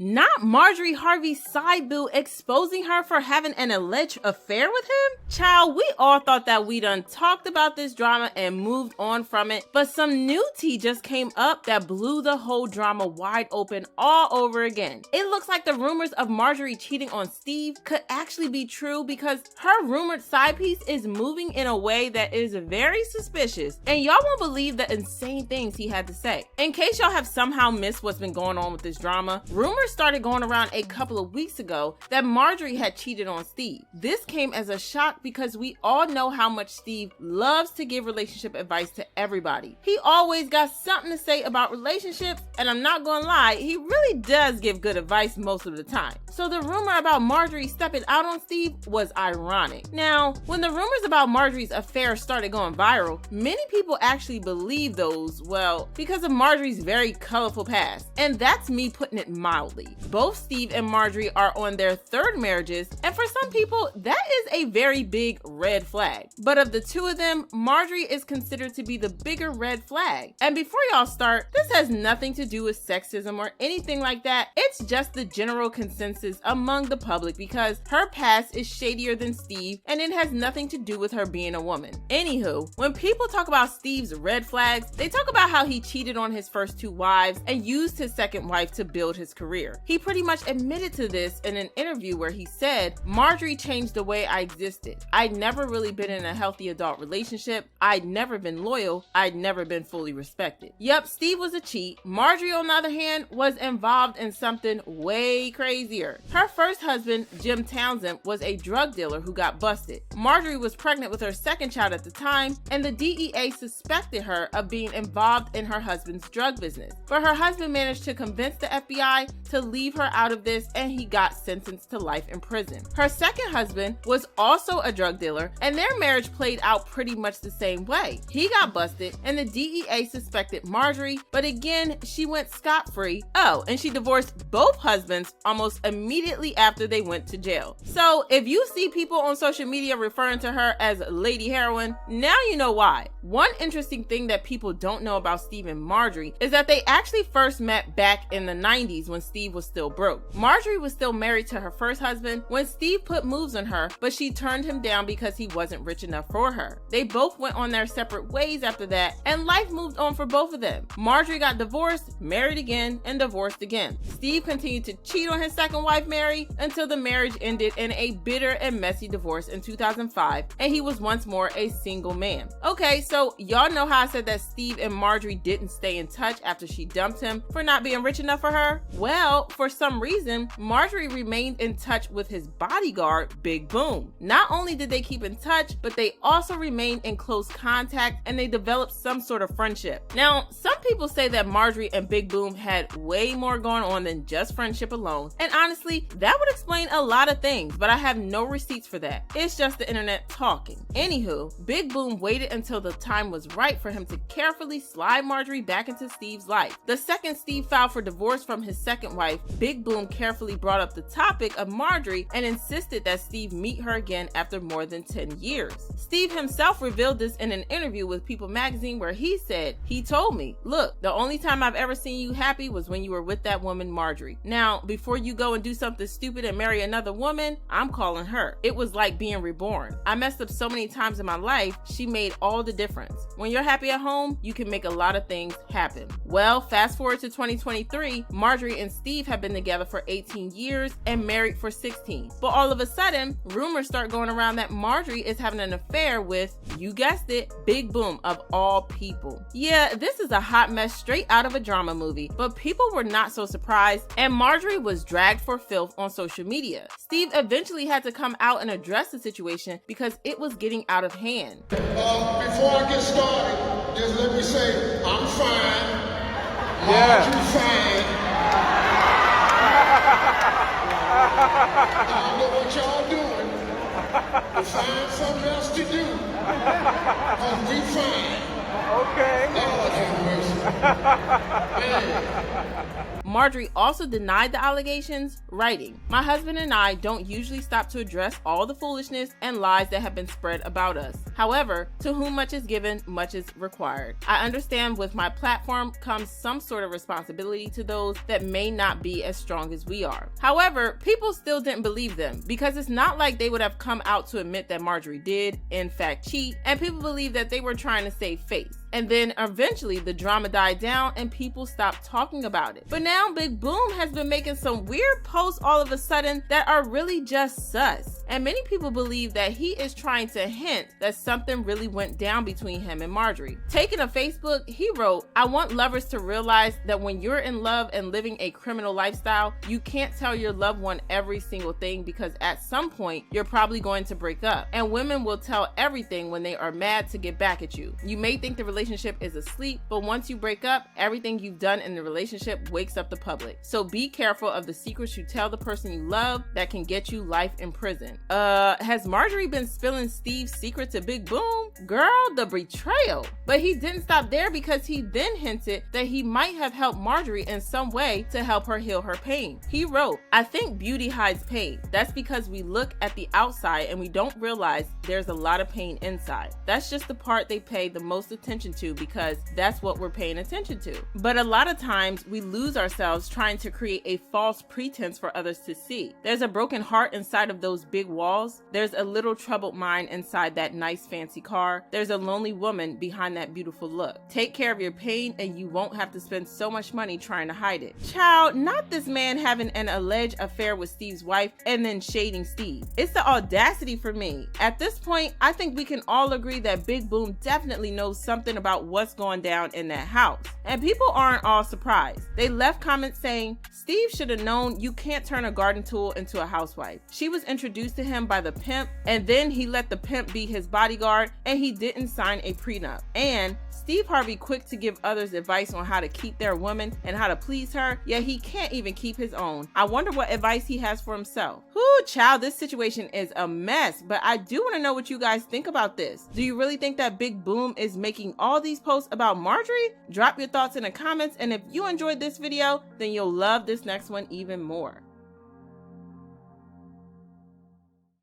Not Marjorie Harvey's side boo exposing her for having an alleged affair with him? Child, we all thought that we done talked about this drama and moved on from it, but some new tea just came up that blew the whole drama wide open all over again. It looks like the rumors of Marjorie cheating on Steve could actually be true because her rumored side piece is moving in a way that is very suspicious, and y'all won't believe the insane things he had to say. In case y'all have somehow missed what's been going on with this drama, rumors started going around a couple of weeks ago that Marjorie had cheated on Steve. This came as a shock because we all know how much Steve loves to give relationship advice to everybody. He always got something to say about relationships, and I'm not gonna lie, he really does give good advice most of the time. So the rumor about Marjorie stepping out on Steve was ironic. Now, when the rumors about Marjorie's affair started going viral, many people actually believed those, well, because of Marjorie's very colorful past, and that's me putting it mildly. Both Steve and Marjorie are on their third marriages, and for some people, that is a very big red flag. But of the two of them, Marjorie is considered to be the bigger red flag. And before y'all start, this has nothing to do with sexism or anything like that. It's just the general consensus among the public because her past is shadier than Steve, and it has nothing to do with her being a woman. Anywho, when people talk about Steve's red flags, they talk about how he cheated on his first two wives and used his second wife to build his career. He pretty much admitted to this in an interview where he said, "Marjorie changed the way I existed. I'd never really been in a healthy adult relationship. I'd never been loyal. I'd never been fully respected." Yep, Steve was a cheat. Marjorie, on the other hand, was involved in something way crazier. Her first husband, Jim Townsend, was a drug dealer who got busted. Marjorie was pregnant with her second child at the time, and the DEA suspected her of being involved in her husband's drug business. But her husband managed to convince the FBI to leave her out of this, and he got sentenced to life in prison. Her second husband was also a drug dealer, and their marriage played out pretty much the same way. He got busted, and the DEA suspected Marjorie, but again, she went scot-free. Oh, and she divorced both husbands almost immediately after they went to jail. So if you see people on social media referring to her as Lady Heroin, now you know why. One interesting thing that people don't know about Steve and Marjorie is that they actually first met back in the 90s when Steve was still broke. Marjorie was still married to her first husband when Steve put moves on her, but she turned him down because he wasn't rich enough for her. They both went on their separate ways after that, and life moved on for both of them. Marjorie got divorced, married again, and divorced again. Steve continued to cheat on his second wife, Mary, until the marriage ended in a bitter and messy divorce in 2005, and he was once more a single man. Okay, so y'all know how I said that Steve and Marjorie didn't stay in touch after she dumped him for not being rich enough for her? Well, for some reason, Marjorie remained in touch with his bodyguard, Big Boom. Not only did they keep in touch, but they also remained in close contact, and they developed some sort of friendship. Now, some people say that Marjorie and Big Boom had way more going on than just friendship alone, and honestly, that would explain a lot of things, but I have no receipts for that. It's just the internet talking. Anywho, Big Boom waited until the time was right for him to carefully slide Marjorie back into Steve's life. The second Steve filed for divorce from his second wife, Big Boom carefully brought up the topic of Marjorie and insisted that Steve meet her again after more than 10 years. Steve himself revealed this in an interview with People magazine where he said, "He told me, look, the only time I've ever seen you happy was when you were with that woman Marjorie. Now, before you go and do something stupid and marry another woman, I'm calling her. It was like being reborn. I messed up so many times in my life, she made all the difference. When you're happy at home, you can make a lot of things happen." Well, fast forward to 2023, Marjorie and Steve have been together for 18 years and married for 16. But all of a sudden, rumors start going around that Marjorie is having an affair with, you guessed it, Big Boom of all people. Yeah, this is a hot mess straight out of a drama movie, but people were not so surprised, and Marjorie was dragged for filth on social media. Steve eventually had to come out and address the situation because it was getting out of hand. Before I get started, just let me say, I'm fine. Yeah. Marjorie fine. I don't know what y'all doing, but find something else to do. Cause we fine. Okay. Lord have mercy. Man. Marjorie also denied the allegations, writing, "My husband and I don't usually stop to address all the foolishness and lies that have been spread about us. However, to whom much is given, much is required. I understand with my platform comes some sort of responsibility to those that may not be as strong as we are." However, people still didn't believe them because it's not like they would have come out to admit that Marjorie did, in fact, cheat, and people believed that they were trying to save face. And then eventually the drama died down and people stopped talking about it. But now Big Boom has been making some weird posts all of a sudden that are really just sus. And many people believe that he is trying to hint that something really went down between him and Marjorie. Taking to Facebook, he wrote, "I want lovers to realize that when you're in love and living a criminal lifestyle, you can't tell your loved one every single thing because at some point you're probably going to break up. And women will tell everything when they are mad to get back at you. You may think the relationship is asleep, but once you break up, everything you've done in the relationship wakes up the public. So be careful of the secrets you tell the person you love that can get you life in prison." Has Marjorie been spilling Steve's secret to Big Boom? Girl, the betrayal. But he didn't stop there because he then hinted that he might have helped Marjorie in some way to help her heal her pain. He wrote, "I think beauty hides pain. That's because we look at the outside and we don't realize there's a lot of pain inside. That's just the part they pay the most attention to because that's what we're paying attention to. But a lot of times we lose ourselves trying to create a false pretense for others to see. There's a broken heart inside of those big walls. There's a little troubled mind inside that nice fancy car. There's a lonely woman behind that beautiful look. Take care of your pain and you won't have to spend so much money trying to hide it." Child, not this man having an alleged affair with Steve's wife and then shading Steve. It's the audacity for me. At this point, I think we can all agree that Big Boom definitely knows something about what's going down in that house. And people aren't all surprised. They left comments saying, "Steve should have known you can't turn a garden tool into a housewife. She was introduced to him by the pimp, and then he let the pimp be his bodyguard, and he didn't sign a prenup. And Steve Harvey quick to give others advice on how to keep their woman and how to please her, yet he can't even keep his own. I wonder what advice he has for himself." Whoo, child, this situation is a mess, but I do want to know what you guys think about this. Do you really think that Big Boom is making all these posts about Marjorie? Drop your thoughts in the comments, and if you enjoyed this video, then you'll love this next one even more.